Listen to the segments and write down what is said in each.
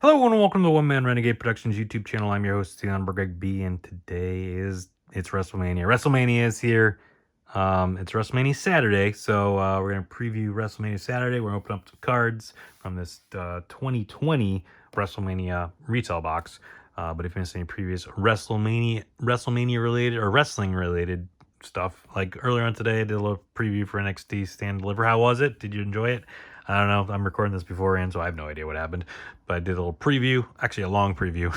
Hello and welcome to the One Man Renegade Productions YouTube channel. I'm your host, Theon Greg B, and today it's WrestleMania. WrestleMania is here. It's WrestleMania Saturday, so we're gonna preview WrestleMania Saturday. We're gonna open up some cards from this 2020 WrestleMania retail box. But if you missed any previous WrestleMania related or wrestling related stuff, like earlier on today, I did a little preview for NXT Stand and Deliver. How was it? Did you enjoy it? I don't know. I'm recording this beforehand, so I have no idea what happened. But I did a little preview, actually a long preview,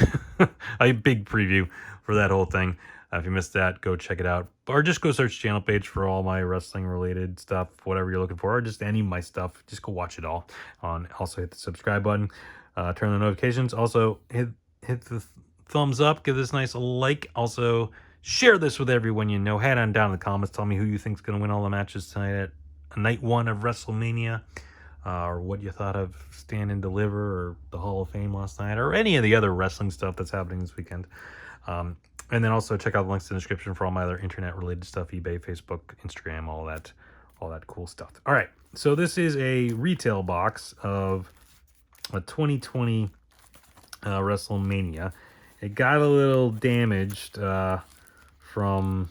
a big preview for that whole thing. If you missed that, go check it out. Or just go search channel page for all my wrestling related stuff, whatever you're looking for, or just any of my stuff. Just go watch it all. Also hit the subscribe button, turn on the notifications. Also hit the thumbs up, give this nice like. Also share this with everyone you know. Head on down in the comments. Tell me who you think is going to win all the matches tonight at night one of WrestleMania. Or what you thought of Stand and Deliver or the Hall of Fame last night, or any of the other wrestling stuff that's happening this weekend. And then also check out the links in the description for all my other internet-related stuff, eBay, Facebook, Instagram, all that cool stuff. All right, so this is a retail box of a 2020 WrestleMania. It got a little damaged from...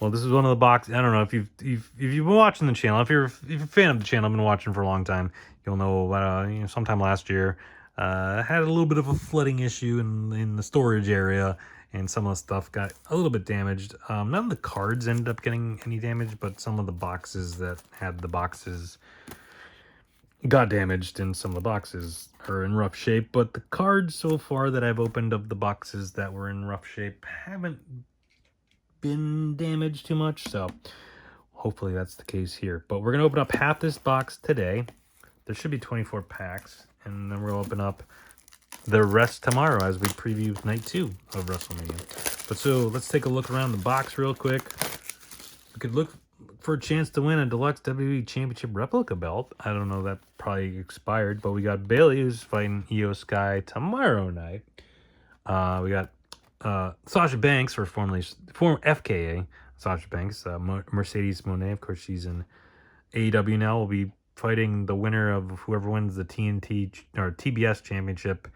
Well, this is one of the boxes. I don't know if you've been watching the channel. If you're a fan of the channel, I've been watching for a long time. You'll know, sometime last year, had a little bit of a flooding issue in the storage area, and some of the stuff got a little bit damaged. None of the cards ended up getting any damage, but some of the boxes that had the boxes got damaged, and some of the boxes are in rough shape. But the cards so far that I've opened of the boxes that were in rough shape haven't been damaged too much, so hopefully that's the case here. But we're gonna open up half this box today. There should be 24 packs, and then we'll open up the rest tomorrow as we preview night 2 of WrestleMania. But so let's take a look around the box real quick. We could look for a chance to win a deluxe WWE Championship replica belt. I don't know, that probably expired, but we got Bayley, who's fighting Io Sky tomorrow night. We got Sasha Banks, or former FKA Sasha Banks, Mercedes Moné, of course she's in AEW now, will be fighting the winner of whoever wins the TNT or TBS championship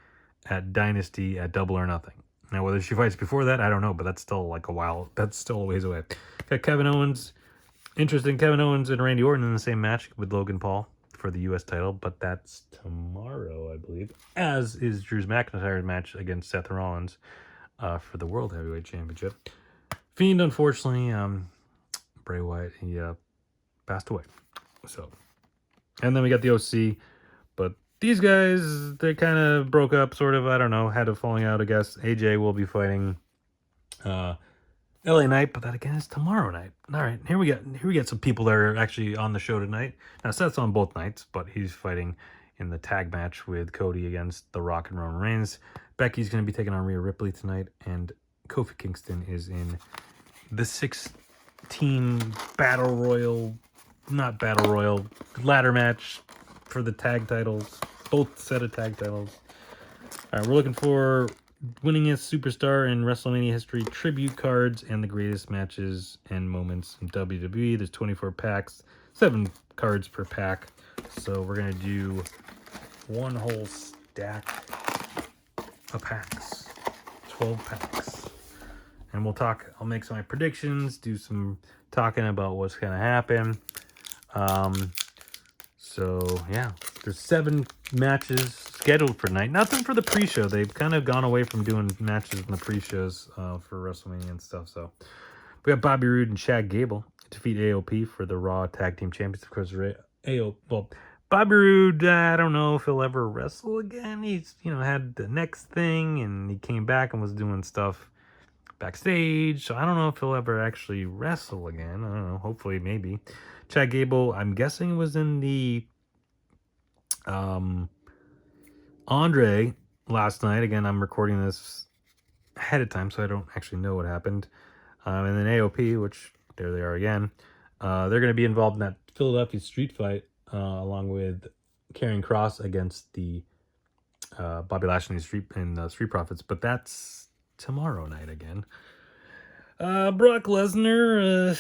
at Dynasty at Double or Nothing. Now whether she fights before that, I don't know, but that's still like a while. That's still a ways away. Got Kevin Owens, interesting. Kevin Owens and Randy Orton in the same match with Logan Paul for the U.S. title, but that's tomorrow, I believe, as is Drew McIntyre's match against Seth Rollins for the World Heavyweight Championship. Fiend, unfortunately, Bray Wyatt, he passed away. So, and then we got the OC, but these guys, they kind of broke up, sort of. I don't know, had a falling out, I guess. AJ will be fighting LA Knight, but that again is tomorrow night. All right, here we got some people that are actually on the show tonight. Now Seth's on both nights, but he's fighting in the tag match with Cody against The Rock and Roman Reigns. Becky's going to be taking on Rhea Ripley tonight, and Kofi Kingston is in the 6-team battle royal, not battle royal, ladder match for the tag titles, both set of tag titles. All right, we're looking for winningest superstar in WrestleMania history, tribute cards, and the greatest matches and moments in WWE. There's 24 packs, 7 cards per pack. So we're going to do one whole stack of packs, 12 packs. And we'll talk, I'll make some of my predictions, do some talking about what's going to happen. So yeah, there's 7 matches scheduled for tonight. Nothing for the pre-show. They've kind of gone away from doing matches in the pre-shows for WrestleMania and stuff. So we got Bobby Roode and Chad Gable defeat AOP for the Raw Tag Team Champions. Of course, Bobby Roode, I don't know if he'll ever wrestle again. He's, had the next thing, and he came back and was doing stuff backstage. So I don't know if he'll ever actually wrestle again. I don't know. Hopefully, maybe. Chad Gable, I'm guessing, was in the Andre last night. Again, I'm recording this ahead of time, so I don't actually know what happened. And then AOP, which there they are again. They're going to be involved in that Philadelphia street fight, along with Karrion Kross against the Bobby Lashley and the Street Profits. But that's tomorrow night again. Brock Lesnar,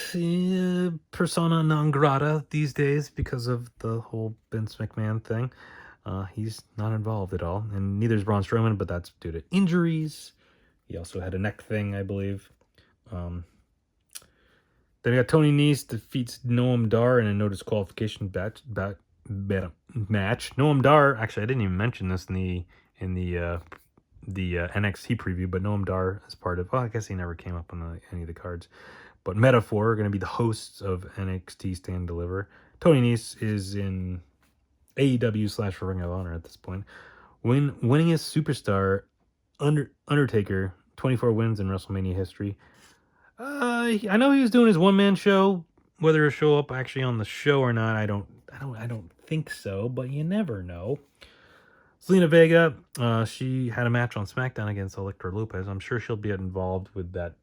persona non grata these days because of the whole Vince McMahon thing. He's not involved at all, and neither is Braun Strowman, but that's due to injuries. He also had a neck thing, I believe. Then we got Tony Nese defeats Noam Dar in a no disqualification match. Noam Dar, actually, I didn't even mention this in the NXT preview, but Noam Dar is part of. Well, I guess he never came up on any of the cards. But Metaphor are going to be the hosts of NXT Stand and Deliver. Tony Nese is in AEW / Ring of Honor at this point. Winningest superstar, Undertaker, 24 wins in WrestleMania history. I know he was doing his one-man show. Whether he'll show up actually on the show or not, I don't think so, but you never know. Selena Vega, she had a match on SmackDown against Elektra Lopez. I'm sure she'll be involved with that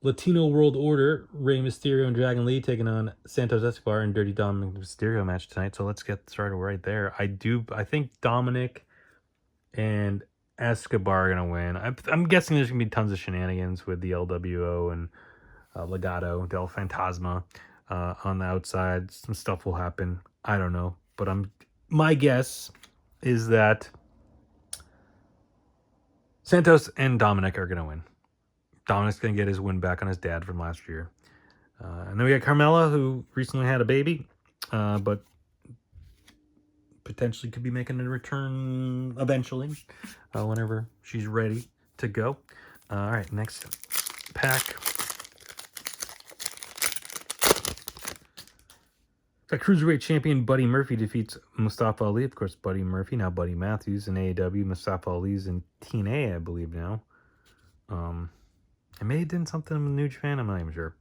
Latino World Order, Rey Mysterio and Dragon Lee taking on Santos Escobar and Dirty Dominic Mysterio match tonight. So let's get started right there. I think Dominic and Escobar are going to win. I'm guessing there's going to be tons of shenanigans with the LWO and Legado del Fantasma on the outside. Some stuff will happen. I don't know. But my guess is that Santos and Dominic are going to win. Dominic's going to get his win back on his dad from last year. And then we got Carmella, who recently had a baby, but potentially could be making a return eventually, whenever she's ready to go. All right, next pack. Got Cruiserweight champion Buddy Murphy defeats Mustafa Ali. Of course, Buddy Murphy, now Buddy Matthews in AEW. Mustafa Ali's in TNA, I believe now. I may have done something with New Japan, I'm not even sure.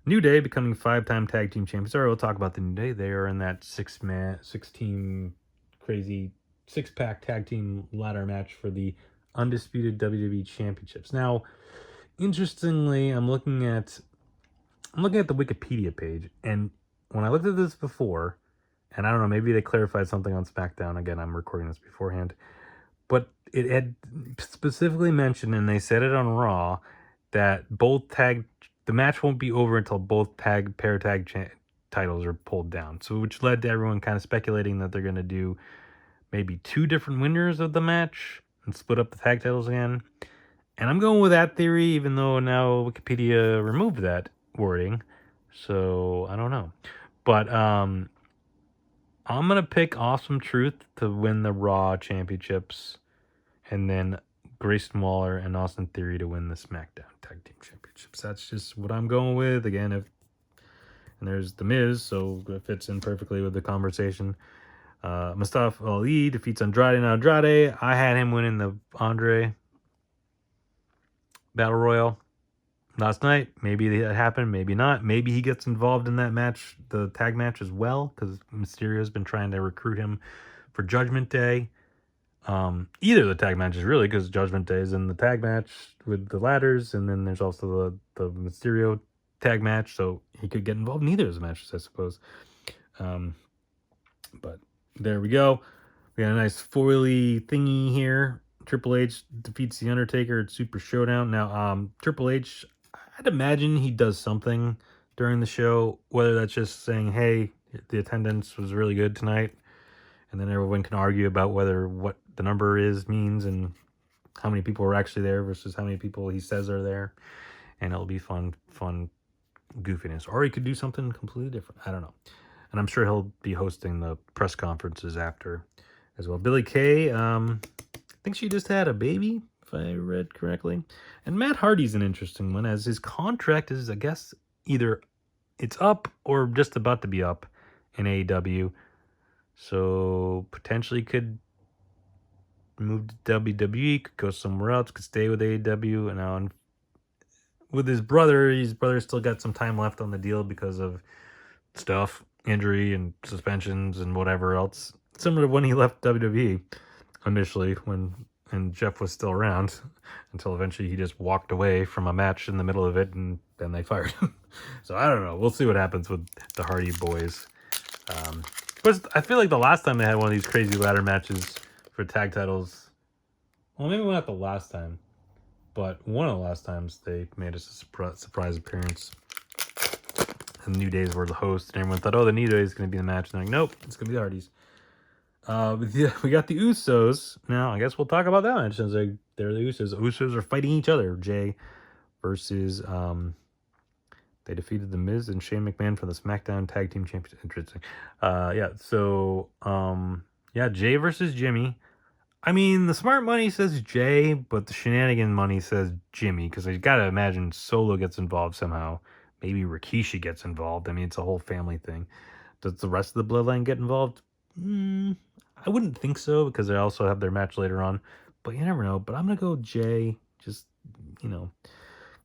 New Day becoming 5-time tag team champions. All right, we'll talk about the New Day. They are in that 6-team crazy 6-pack tag team ladder match for the undisputed WWE championships. Now, interestingly, I'm looking at the Wikipedia page, and when I looked at this before, and I don't know, maybe they clarified something on SmackDown. Again, I'm recording this beforehand, but it had specifically mentioned, and they said it on Raw, that the match won't be over until both pair tag titles are pulled down. So, which led to everyone kind of speculating that they're going to do maybe 2 different winners of the match and split up the tag titles again. And I'm going with that theory, even though now Wikipedia removed that wording. So, I don't know. But I'm going to pick Awesome Truth to win the Raw championships, and then Grayson Waller and Austin Theory to win the SmackDown Tag Team Championships. That's just what I'm going with. Again, and there's The Miz, so it fits in perfectly with the conversation. Mustafa Ali defeats Andrade. Now, Andrade, I had him winning the Andre Battle Royal last night. Maybe that happened, maybe not. Maybe he gets involved in that match, the tag match as well, because Mysterio's been trying to recruit him for Judgment Day. Either of the tag matches, really, because Judgment Day is in the tag match with the ladders, and then there's also the Mysterio tag match, so he could get involved in either of those matches, I suppose. But there we go. We got a nice foily thingy here. Triple H defeats The Undertaker at Super Showdown. Now, Triple H, I'd imagine he does something during the show, whether that's just saying, hey, the attendance was really good tonight, and then everyone can argue about what the number means and how many people are actually there versus how many people he says are there, and it'll be fun goofiness. Or he could do something completely different. I don't know. And I'm sure he'll be hosting the press conferences after as well. Billie Kay, I think she just had a baby, if I read correctly. And Matt Hardy's an interesting one, as his contract is, I guess, either it's up or just about to be up in AEW. So potentially could move to WWE, could go somewhere else, could stay with AEW. And now with his brother's still got some time left on the deal because of stuff, injury and suspensions and whatever else. Similar to when he left WWE initially, and Jeff was still around, until eventually he just walked away from a match in the middle of it, and then they fired him. So I don't know. We'll see what happens with the Hardy Boys. But I feel like the last time they had one of these crazy ladder matches for tag titles, well, maybe not the last time, but one of the last times they made us a surprise appearance. And New Days were the host, and everyone thought, oh, the New Day is going to be the match. And they're like, nope, it's going to be the Hardys. We got the Usos. Now, I guess we'll talk about that match since they're the Usos. The Usos are fighting each other. Jay versus, they defeated The Miz and Shane McMahon for the SmackDown Tag Team Championship. Interesting. Jay versus Jimmy. I mean, the smart money says Jay, but the shenanigan money says Jimmy, because I gotta imagine Solo gets involved somehow. Maybe Rikishi gets involved. I mean, it's a whole family thing. Does the rest of the bloodline get involved? I wouldn't think so, because they also have their match later on. But you never know. But I'm gonna go Jay. Just,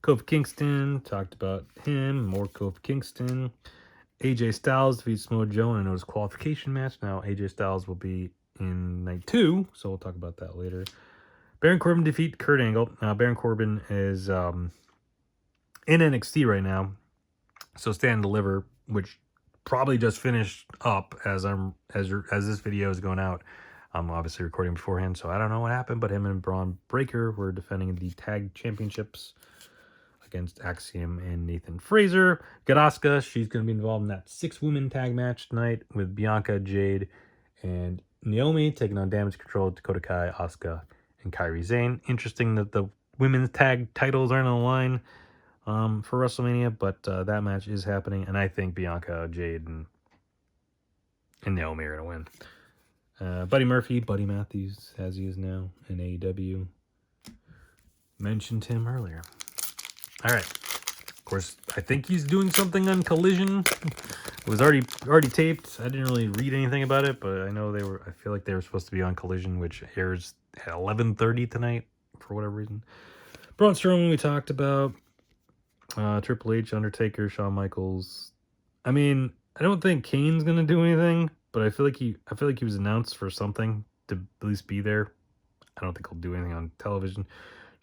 Kofi Kingston, talked about him. More Kofi Kingston. AJ Styles defeats Samoa Joe in a notice qualification match. Now, AJ Styles will be in night 2, so we'll talk about that later. Baron Corbin defeat Kurt Angle. Baron Corbin is in NXT right now, so Stand and Deliver, which probably just finished up as this video is going out. I'm obviously recording beforehand, so I don't know what happened, but him and Braun Breaker were defending the tag championships against Axiom and Nathan Fraser. Got Asuka. She's going to be involved in that 6-woman tag match tonight with Bianca, Jade, and Naomi taking on Damage Control, Dakota Kai, Asuka, and Kairi Sane. Interesting that the women's tag titles aren't on the line for WrestleMania, but that match is happening, and I think Bianca, Jade, and Naomi are going to win. Buddy Matthews, as he is now in AEW. Mentioned him earlier. All right. Of course, I think he's doing something on Collision. It was already taped. I didn't really read anything about it, but I know I feel like they were supposed to be on Collision, which airs at 11:30 tonight for whatever reason. Braun Strowman we talked about. Triple H, Undertaker, Shawn Michaels. I mean, I don't think Kane's gonna do anything, but I feel like he was announced for something to at least be there. I don't think he'll do anything on television.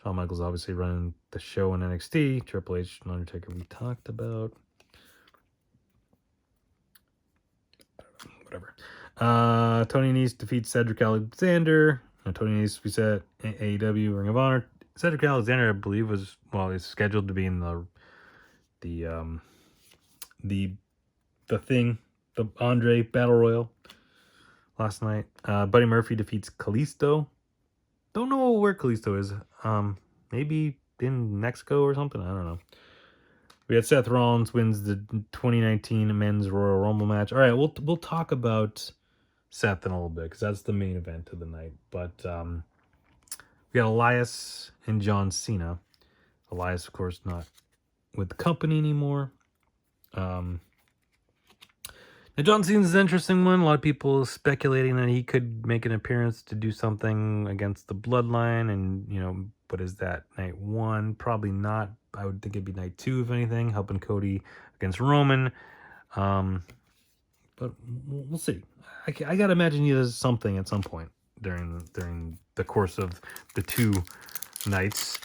Shawn Michaels obviously running the show in NXT. Triple H and Undertaker we talked about. Whatever. Tony Nese defeats Cedric Alexander. Tony Nese we said AEW Ring of Honor. Cedric Alexander, I believe, is scheduled to be in the thing, the Andre Battle Royal last night. Buddy Murphy defeats Kalisto. Don't know where Kalisto is. Maybe in Mexico or something. I don't know. We had Seth Rollins wins the 2019 Men's Royal Rumble match. All right, we'll talk about Seth in a little bit because that's the main event of the night. But we got Elias and John Cena. Elias, of course, not with the company anymore. Now, John Cena's an interesting one. A lot of people speculating that he could make an appearance to do something against the Bloodline. And, but is that night 1? Probably not. I would think it'd be night 2, if anything, helping Cody against Roman. But we'll see. I got to imagine he does something at some point during the course of the 2 nights.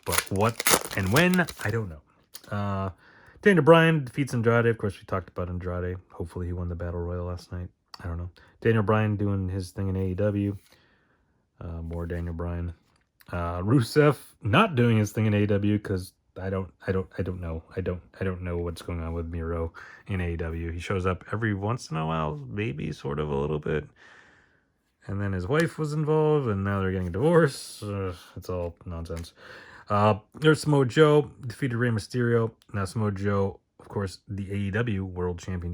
But what and when, I don't know. Daniel Bryan defeats Andrade. Of course, we talked about Andrade. Hopefully, he won the Battle Royal last night. I don't know. Daniel Bryan doing his thing in AEW. More Daniel Bryan. Rusev not doing his thing in AEW because I don't know. I don't know what's going on with Miro in AEW. He shows up every once in a while, maybe sort of a little bit. And then his wife was involved, and now they're getting a divorce. It's all nonsense. There's Samoa Joe defeated Rey Mysterio. Now Samoa Joe, of course, the AEW World Champion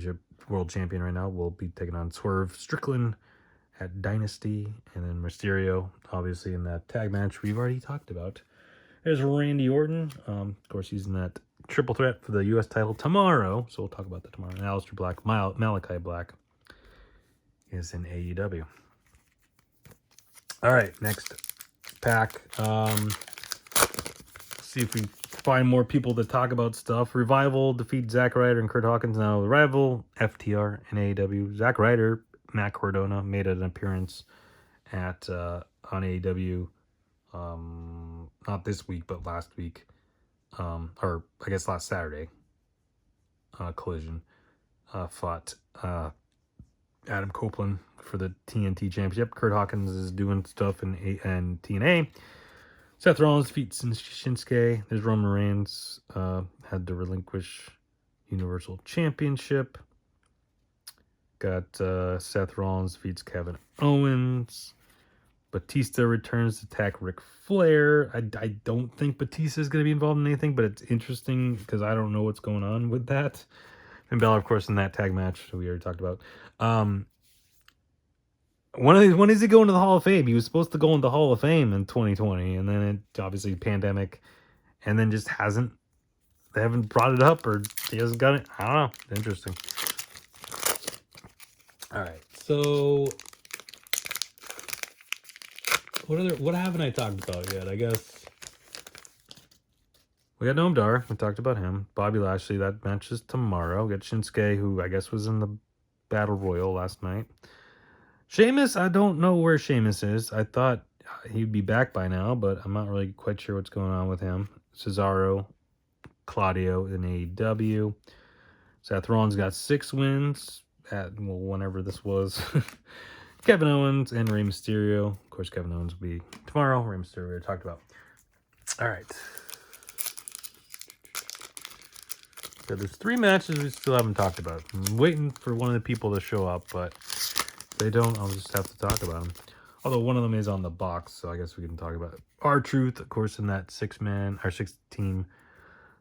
right now, will be taking on Swerve Strickland at Dynasty, and then Mysterio, obviously, in that tag match we've already talked about. There's Randy Orton. Of course, he's in that triple threat for the U.S. title tomorrow, so we'll talk about that tomorrow. And Aleister Black, Malachi Black, is in AEW. All right, next pack. See if we find more people to talk about stuff. Revival defeat Zack Ryder and Kurt Hawkins. Now the rival FTR in AEW. Zack Ryder, Matt Cardona made an appearance on AEW. Not this week, but last week. Or I guess last Saturday. Collision fought Adam Copeland for the TNT Championship. Kurt Hawkins is doing stuff in TNA. Seth Rollins defeats Shinsuke. There's Roman Reigns. Had to relinquish Universal Championship. Got Seth Rollins defeats Kevin Owens. Batista returns to attack Ric Flair. I don't think Batista is going to be involved in anything, but it's interesting because I don't know what's going on with that. And Balor, of course, in that tag match we already talked about. When is he going to the Hall of Fame? He was supposed to go into the Hall of Fame in 2020, and then it obviously pandemic, and then just hasn't. They haven't brought it up, or he hasn't got it. I don't know. Interesting. All right, so what haven't I talked about yet? I guess we got Noam Dar. We talked about him. Bobby Lashley. That match is tomorrow. We got Shinsuke, who I guess was in the Battle Royal last night. Sheamus, I don't know where Sheamus is. I thought he'd be back by now, but I'm not really quite sure what's going on with him. Cesaro, Claudio in AEW. Seth Rollins got 6 wins at, well, whenever this was. Kevin Owens and Rey Mysterio. Of course, Kevin Owens will be tomorrow. Rey Mysterio we already talked about. All right. So there's 3 matches we still haven't talked about. I'm waiting for one of the people to show up, but if they don't, I'll just have to talk about them. Although one of them is on the box, so I guess we can talk about it. R-Truth, of course, in that 6-team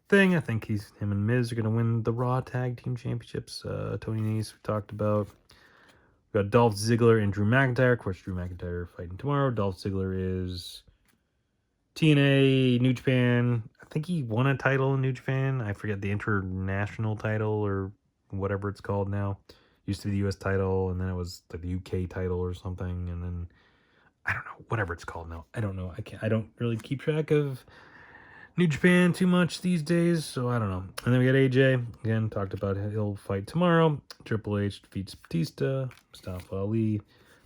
thing. I think him and Miz are going to win the Raw Tag Team Championships. Tony Nese, we talked about. We got Dolph Ziggler and Drew McIntyre. Of course, Drew McIntyre fighting tomorrow. Dolph Ziggler is TNA, New Japan. I think he won a title in New Japan. I forget the international title or whatever it's called now. Used to be the US title, and then it was the UK title or something, and then I don't know, whatever it's called now. I don't know. I don't really keep track of New Japan too much these days, so I don't know. And then we got AJ. Again, talked about he'll fight tomorrow. Triple H defeats Batista. Mustafa Ali.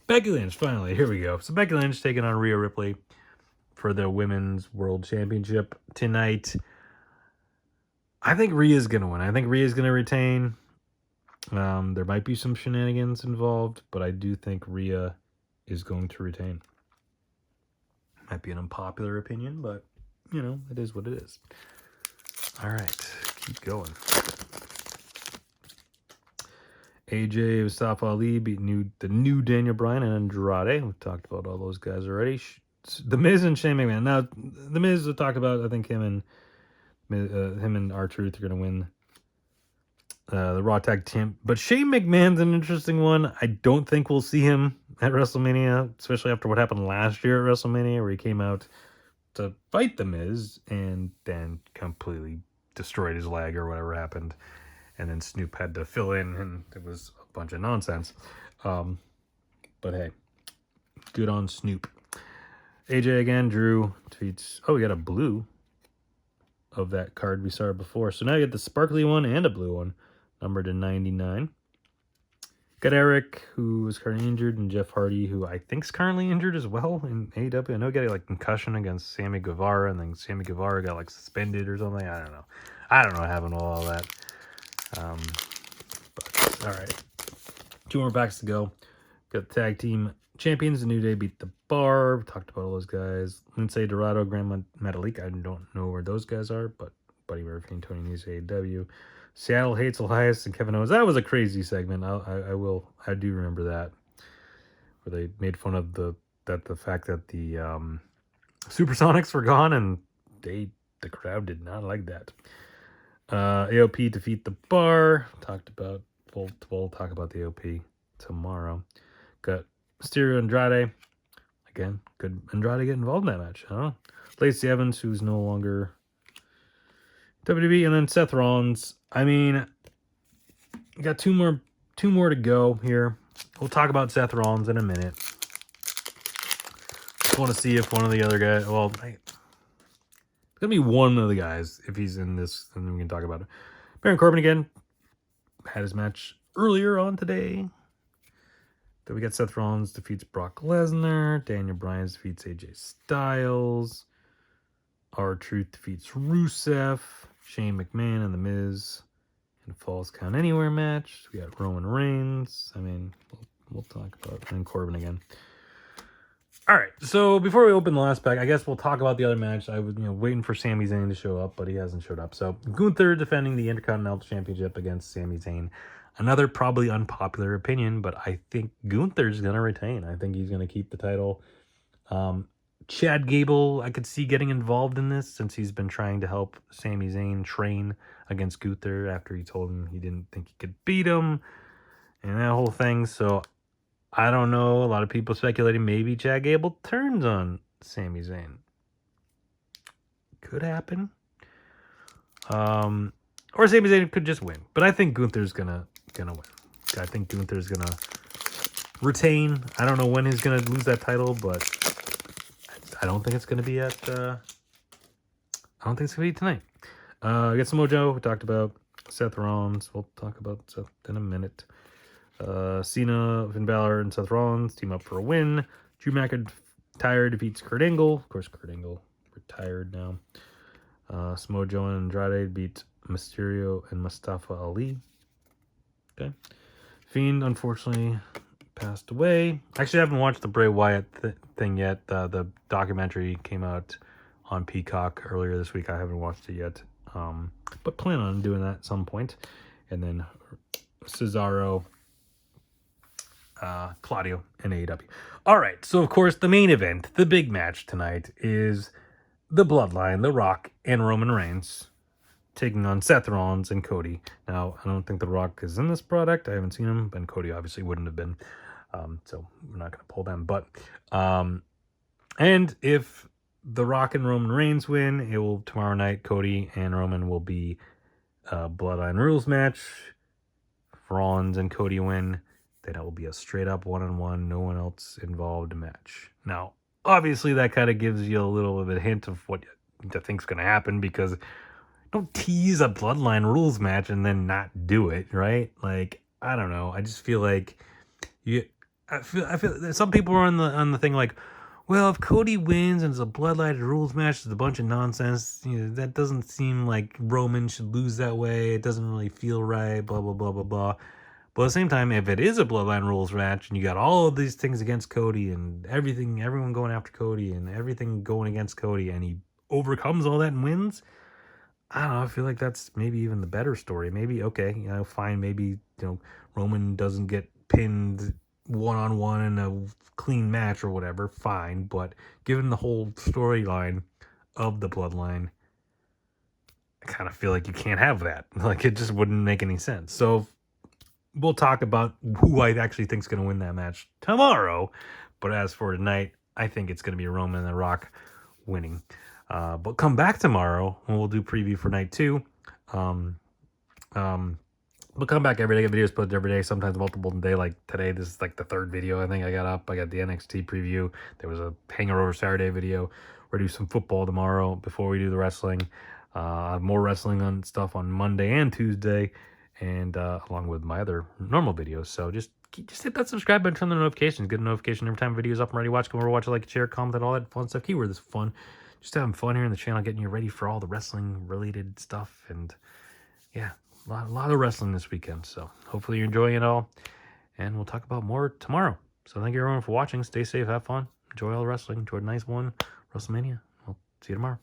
Becky Lynch, finally. Here we go. So Becky Lynch taking on Rhea Ripley for the Women's World Championship tonight. I think Rhea's going to win. I think Rhea's going to retain. There might be some shenanigans involved, but I do think Rhea is going to retain. Might be an unpopular opinion, but, you know, it is what it is. All right, keep going. AJ, Mustafa Ali beat the new Daniel Bryan and Andrade. We've talked about all those guys already. The Miz and Shane McMahon. Now, the Miz we talked about. I think him and R-Truth are going to win the Raw Tag Team. But Shane McMahon's an interesting one. I don't think we'll see him at WrestleMania, especially after what happened last year at WrestleMania, where he came out to fight the Miz and then completely destroyed his leg or whatever happened. And then Snoop had to fill in, and it was a bunch of nonsense. But hey, good on Snoop. AJ again, Drew defeats... Oh, we got a blue of that card we saw before. So now you get the sparkly one and a blue one, numbered to 99. Got Eric, who is currently injured, and Jeff Hardy, who I think is currently injured as well in AEW. I know he got like concussion against Sammy Guevara, and then Sammy Guevara got like suspended or something. I don't know what happened with all that. But all right, 2 more packs to go. Got the tag team champions. The New Day beat the Bar. We talked about all those guys. Lince Dorado, Grand Metalik. I don't know where those guys are, but Buddy Murphy and Tony Nese, AEW. Seattle hates Elias and Kevin Owens. That was a crazy segment. I do remember that, where they made fun of the fact that the Supersonics were gone, and the crowd did not like that. AOP defeat the Bar. We'll talk about the AOP tomorrow. Got Mysterio Andrade. Again, could Andrade get involved in that match? I don't know. Lacey Evans, who's no longer WWE, and then Seth Rollins. I mean, we got two more to go here. We'll talk about Seth Rollins in a minute. Just want to see if one of the other guys... Well, it's going to be one of the guys, if he's in this, and then we can talk about it. Baron Corbin again had his match earlier on today. Then we got Seth Rollins defeats Brock Lesnar. Daniel Bryan defeats AJ Styles. R-Truth defeats Rusev. Shane McMahon and The Miz in a Falls Count Anywhere match. We got Roman Reigns. I mean, we'll talk about it. And Corbin again. All right, so before we open the last pack, I guess we'll talk about the other match. I was, waiting for Sami Zayn to show up, but he hasn't showed up. So Gunther defending the Intercontinental Championship against Sami Zayn. Another probably unpopular opinion, but I think Gunther's gonna retain. I think he's gonna keep the title. Chad Gable, I could see getting involved in this since he's been trying to help Sami Zayn train against Gunther after he told him he didn't think he could beat him and that whole thing. So I don't know. A lot of people speculating maybe Chad Gable turns on Sami Zayn. Could happen. Or Sami Zayn could just win. But I think Gunther's gonna win. I think Gunther's gonna retain. I don't know when he's gonna lose that title, but I don't think it's gonna be at. I don't think it's gonna be tonight. We got Samoa we talked about Seth Rollins. We'll talk about Seth in a minute. Cena, Finn Balor, and Seth Rollins team up for a win. Drew McIntyre defeats Kurt Angle. Of course, Kurt Angle retired now. Samoa Joe and Andrade beat Mysterio and Mustafa Ali. Okay. Fiend, unfortunately, passed away. Actually, I haven't watched the Bray Wyatt thing yet. The documentary came out on Peacock earlier this week. I haven't watched it yet, but plan on doing that at some point. And then Cesaro, Claudio, and AEW. All right, so of course the main event, the big match tonight, is the Bloodline, The Rock, and Roman Reigns taking on Seth Rollins and Cody. Now, I don't think The Rock is in this product. I haven't seen him, and Cody obviously wouldn't have been. So we're not going to pull them. But and if The Rock and Roman Reigns win, it will tomorrow night. Cody and Roman will be Bloodline rules match. If Rollins and Cody win, then it will be a straight up one-on-one, no one else involved match. Now, obviously, that kind of gives you a little bit of a hint of what you think's going to happen, because don't tease a Bloodline rules match and then not do it, right? Like, I don't know. I just feel like I feel some people are on the thing like, well, if Cody wins and it's a Bloodline rules match, it's a bunch of nonsense. That doesn't seem like Roman should lose that way. It doesn't really feel right. Blah blah blah blah blah. But at the same time, if it is a Bloodline rules match and you got all of these things against Cody and everyone going after Cody and everything going against Cody, and he overcomes all that and wins, I don't know. I feel like that's maybe even the better story. Maybe, okay, fine. Maybe, Roman doesn't get pinned one-on-one in a clean match or whatever. Fine. But given the whole storyline of the Bloodline, I kind of feel like you can't have that. Like, it just wouldn't make any sense. So we'll talk about who I actually think is going to win that match tomorrow. But as for tonight, I think it's going to be Roman and The Rock winning. But come back tomorrow and we'll do preview for night 2. But come back every day. I get videos posted every day, sometimes multiple a day. Like today, this is like the 3rd video I think I got up. I got the NXT preview. There was a Hangover Saturday video. We're going to do some football tomorrow before we do the wrestling. More wrestling on stuff on Monday and Tuesday, and along with my other normal videos. So just hit that subscribe button, turn the notifications, get a notification every time a video is up and ready. Watch, come over, watch it, like, share, comment, all that fun stuff. Keyword is fun. Just having fun here on the channel, getting you ready for all the wrestling related stuff. And yeah, a lot of wrestling this weekend. So hopefully you're enjoying it all. And we'll talk about more tomorrow. So thank you everyone for watching. Stay safe, have fun, enjoy all the wrestling, enjoy a nice one, WrestleMania. We'll see you tomorrow.